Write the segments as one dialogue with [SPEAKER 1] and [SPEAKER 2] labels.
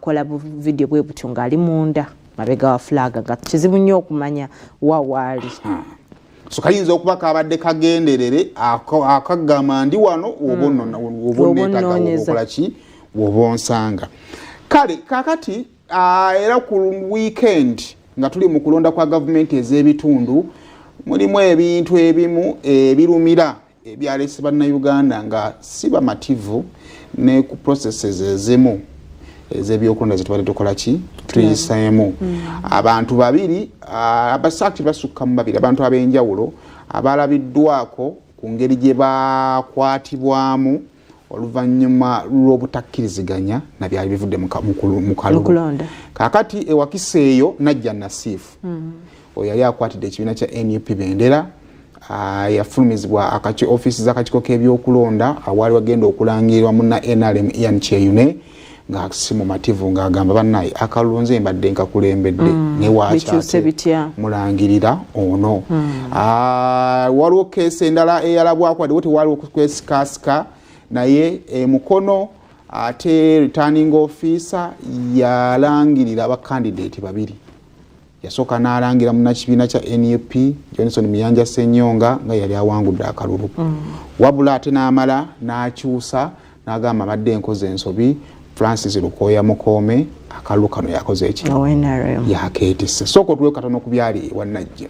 [SPEAKER 1] akola video bwe butyo ngali munda mabega wa flag nga kizibu nnyo okumanya waali
[SPEAKER 2] so kayinza okuba kabadde kagenderere akagamba ndi wano obonokola ki wobonsanga kale kakati era ku weekend nga tuli mu kulonda kwa government ez'ebitundu mulimu ebintu ebimu ebirumira ebyalese bannayuganda nga si bamativu ne ku processes ezimu ez'ebyokulonda zetubadde tukola ki tuyisemu abantu babiri abasakti basukka mu babiri abantu ab'enjawulo abalabiddwako ku ngeri gye bakwatibwamu oluvannyuma lw'obutakkiriziganya na byali bivudde mu kalulu kakati ewakiseeyo najja nasiifu oyo yali akwatidde ekibiina kya NUP Bendera yafulumizibwa ofisi z'akakiiko k'ebyokulonda awaali wagenda okulangirirwa munna NRM Ian Kyeyune nga simu mativu ng'agamba bannaye akalunze mbadde nkakulembedde ne waakyate mulangirira ono waliwo keesi endala eyalabwako wadde tewaliwo kwesikasika naye mukono ate returning officer yalangirira abakandidate babiri yasooka n'alangira munnakibiina kya NUP Johnson Miyanja Ssenyonga nga yali awangudde akalulu wabula ate n'amala n'akyusa n'agamba abadde enkoze ensobi Francis Lukoya Mukome akalulu kano yakoze eki yakeetisse sooka otuwe katono ku byali wannajja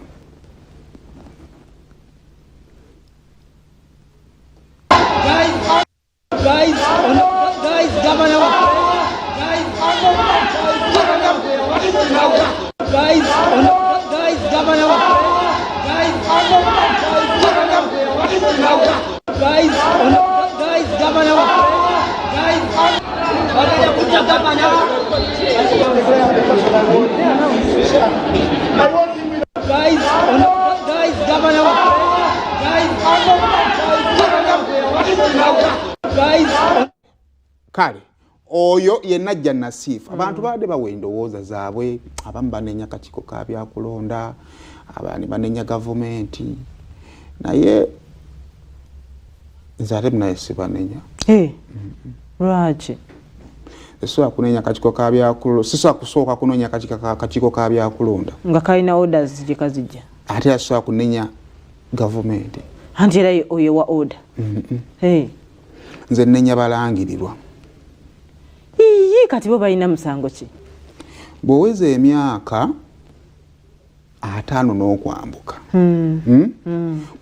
[SPEAKER 2] kale oyo yenajja nasiifu abantu baadde bawe endowooza zaabwe abamu banenya kakiiko ka byakulonda abandi banenya gavumenti naye nze ate naye sibanenya
[SPEAKER 1] lwaki
[SPEAKER 2] esobola kunenya kakiiko ka byakulonda sisobola kusooka kunonya kakiiko ka byakulonda
[SPEAKER 1] nga kalina orders gye kazijja
[SPEAKER 2] ate asobola kunenya gavumenti
[SPEAKER 1] anti era oyo wa order
[SPEAKER 2] nze nenya balangirirwa
[SPEAKER 1] kati bo balina musango ki
[SPEAKER 2] bw'oweza emyaka 5 n'okwambuka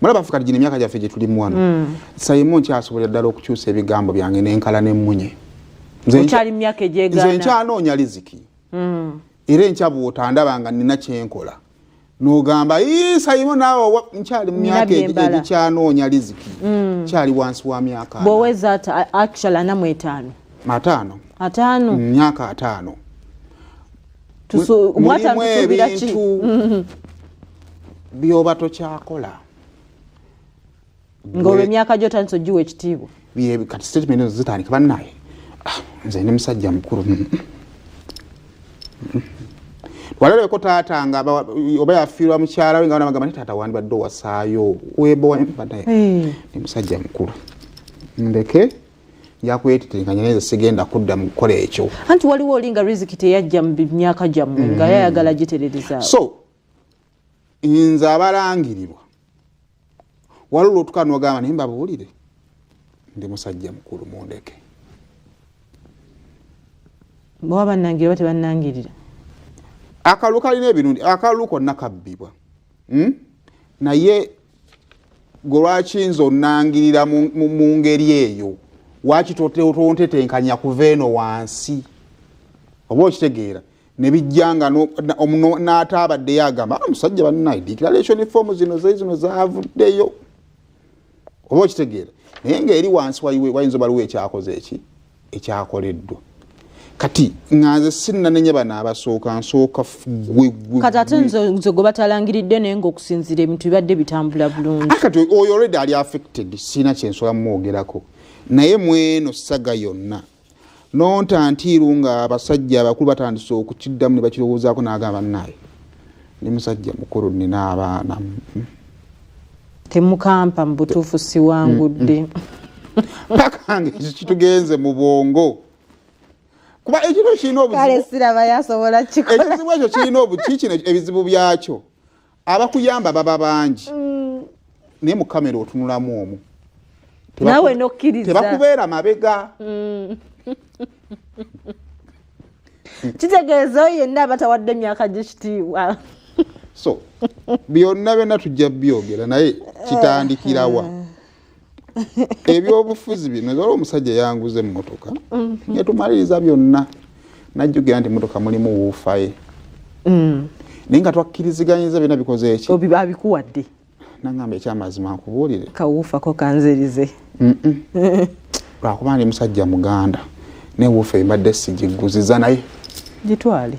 [SPEAKER 2] mulaba ffe kati gino emyaka gyaffe gye tulimu wano Simon kyasobolera ddala okukyusa ebigambo byange n'enkala n'emmunye
[SPEAKER 1] okyali mu myaka egyegaana
[SPEAKER 2] nze nkyanoonya riziki era enkya bw'otandaba nga nina kyenkola n'ogamba Simon naawe nkyali mu myaka egikyanoonya riziki kyali wansi wa myaka
[SPEAKER 1] bw'oweza actually 45
[SPEAKER 2] myaka 5
[SPEAKER 1] mulimu ebintu
[SPEAKER 2] byoba tokyakola
[SPEAKER 1] ng'olwo emyaka gy'otandise ogiwa ekitiibwa
[SPEAKER 2] kati statement ezo zitandika bannaye nze ndi musajja mukulu walabeko taata nga oba yafiirwa mukyala we nga banamagamba nti taata wandibadde owasaayo webanaye ndi musajja mukulu ndeke yakwetitenkanya neza sigenda kudda mu kukola ekyo
[SPEAKER 1] anti waliwo olinga riziki teyajja mu myaka gyammwe nga yayagala giterereza
[SPEAKER 2] so nze abalangirirwa waliwo otuka n'ogamba naye mbabuulire ndi musajja mukulu mundeke
[SPEAKER 1] bwaba bannangirira oba tebannangirira
[SPEAKER 2] akalulu kalina ebirungi akalulu konna kabbibwa naye gwe lwaki nze onnangirira mu ngeri eyo waki tontetenkanya kuva eno wansi oba okitegeera ne bijjanga n'ataabaddeyo agamba omusajja bannaye declaration form zino zaavuddeyo oba okitegeera naye ng'eri wansi wayinza baliwo ekyakoze ekyakoleddwa kati nganze sinnanenya bano abasooka nsooka
[SPEAKER 1] kati ate nze gwe batalangiridde naye ng'okusinziira ebintu bibadde bitambula bulungi
[SPEAKER 2] kati oyo already ali affected sina kyensobola mumwogerako naye mweno saga yonna nontantiiru nga abasajja abakulu batandise okukiddamu ne bakirowoozaako n'agamba naye ndi musajja mukulu nina abaana
[SPEAKER 1] temukampa mu butuufu siwangudde
[SPEAKER 2] paka nge kitugenze mu bwongo kuba ekiro kirina obuzibu
[SPEAKER 1] kale siraba yasobola kikola
[SPEAKER 2] ekizibu ekyo kirina kino ebizibu byakyo abakuyamba baba bangi naye mu kamera otunulamu omu
[SPEAKER 1] nawe nokkiriza
[SPEAKER 2] tebakubeera mabega
[SPEAKER 1] kitegeeza oyo yenna abatawadde emyaka gyekitiibwa
[SPEAKER 2] so byonna tujja byogera naye kitandikirawa ebyobufuzi bino zolo omusajja yanguze emmotoka netumaliriza byonna najjukira nti emmotoka mulimu wuufaye naye nga twakkiriziganyiriza byonna bikoze eki
[SPEAKER 1] abikuwadde
[SPEAKER 2] nangamba ekyamazima nkubuulire
[SPEAKER 1] kawuufako kanzerize
[SPEAKER 2] lwakuba ndi musajja muganda ne wuufa embadde sigiguziza naye
[SPEAKER 1] gitwale